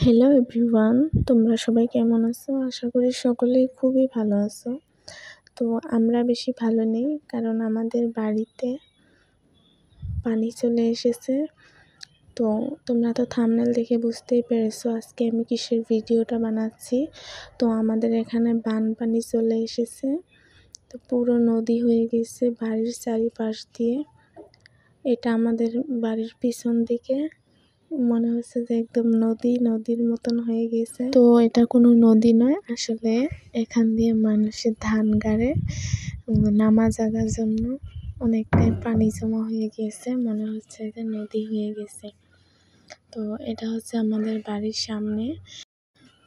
Hello everyone, তোমরা সবাই কেমন আছো? আশা করি সকলেই খুবই ভালো আছো। তো আমরা বেশি ভালো নেই, কারণ আমাদের বাড়িতে পানি চলে এসেছে। তো তোমরা তো থাম্বনেল দেখে বুঝতেই পেরেছো আজকে আমি কিসের ভিডিওটা বানাচ্ছি। তো আমাদের এখানে বানপানি চলে এসেছে। তো পুরো নদী হয়ে গেছে বাড়ির চারিপাশ দিয়ে। এটা আমাদের বাড়ির পিছন দিকে মনে হচ্ছে যে একদম নদীর মতন হয়ে গেছে। তো এটা কোনো নদী নয়, আসলে এখান দিয়ে মানুষের ধান গাড়ে নামা জাগার জন্য অনেকটাই পানি জমা হয়ে গিয়েছে, মনে হচ্ছে যে নদী হয়ে গেছে। তো এটা হচ্ছে আমাদের বাড়ির সামনে।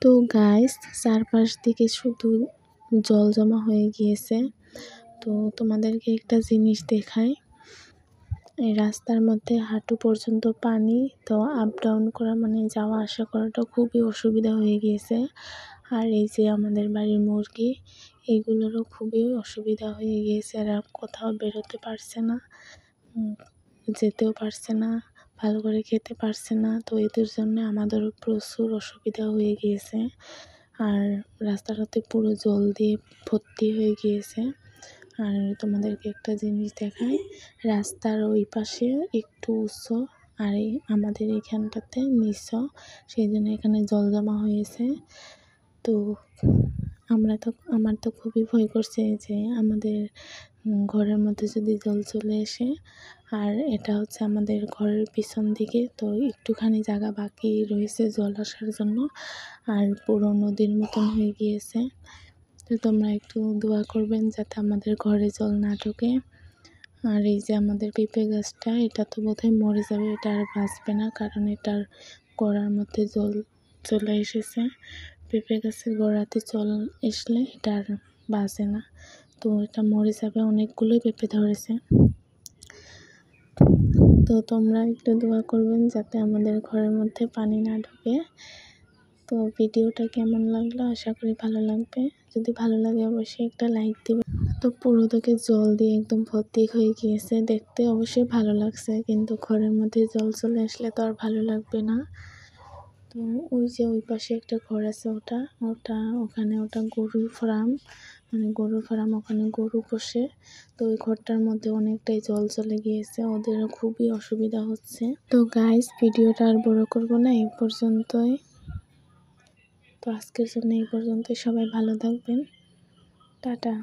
তো গাইস, চারপাশ দিকে শুধু জল জমা হয়ে গিয়েছে। তো তোমাদেরকে একটা জিনিস দেখাই, এই রাস্তার মধ্যে হাঁটু পর্যন্ত পানি। তো আপ ডাউন করা মানে যাওয়া আসা করাটা খুবই অসুবিধা হয়ে গিয়েছে। আর এই যে আমাদের বাড়ির মুরগি, এইগুলোরও খুবই অসুবিধা হয়ে গিয়েছে। এরা কোথাও বেরোতে পারছে না, যেতেও পারছে না, ভালো করে খেতে পারছে না। তো এদের জন্য আমাদেরও প্রচুর অসুবিধা হয়ে গিয়েছে। আর রাস্তাটাতে পুরো জল দিয়ে ভর্তি হয়ে গিয়েছে। আর তোমাদেরকে একটা জিনিস দেখাই, রাস্তার ওই পাশে একটু উঁচু আর আমাদের এখানটাতে নিচু, সেই জন্য এখানে জল জমা হয়েছে। তো আমার তো খুবই ভয় করছে যে আমাদের ঘরের মধ্যে যদি জল চলে আসে। আর এটা হচ্ছে আমাদের ঘরের পিছন দিকে, তো একটুখানি জায়গা বাকি রয়েছে জল আসার জন্য, আর পুরো নদীর মতন হয়ে গিয়েছে। তো তোমরা একটু দোয়া করবেন যাতে আমাদের ঘরে জল না ঢোকে। আর এই যে আমাদের পেঁপে গাছটা, এটা তো বোধহয় মরে যাবে, এটা আর বাঁচবে না, কারণ এটার গোড়ার মধ্যে জল চলে এসেছে। পেঁপে গাছের গোড়াতে জল আসলে এটা আর বাঁচে না, তো এটা মরে যাবে। অনেকগুলোই পেঁপে ধরেছে। তো তোমরা একটু দোয়া করবেন যাতে আমাদের ঘরের মধ্যে পানি না ঢোকে। তো ভিডিওটা কেমন লাগলো, আশা করি ভালো লাগবে। যদি ভালো লাগে অবশ্যই একটা লাইক দিবে। তো পুরো থেকে জল দিয়ে একদম ভর্তি হয়ে গিয়েছে, দেখতে অবশ্যই ভালো লাগছে, কিন্তু ঘরের মধ্যে জল চলে আসলে তো আর ভালো লাগবে না। তো ওই যে ওই পাশে একটা ঘর আছে, ওটা গরুর ফার্ম, মানে গরুর ফার্ম, ওখানে গরু পোষে। তো ওই ঘরটার মধ্যে অনেকটাই জল চলে গিয়েছে, ওদেরও খুবই অসুবিধা হচ্ছে। তো গাইস, ভিডিওটা আর বড় করবো না, এই পর্যন্তই। তো আজকের জন্য এই পর্যন্তই, সবাই ভালো থাকবেন, টাটা।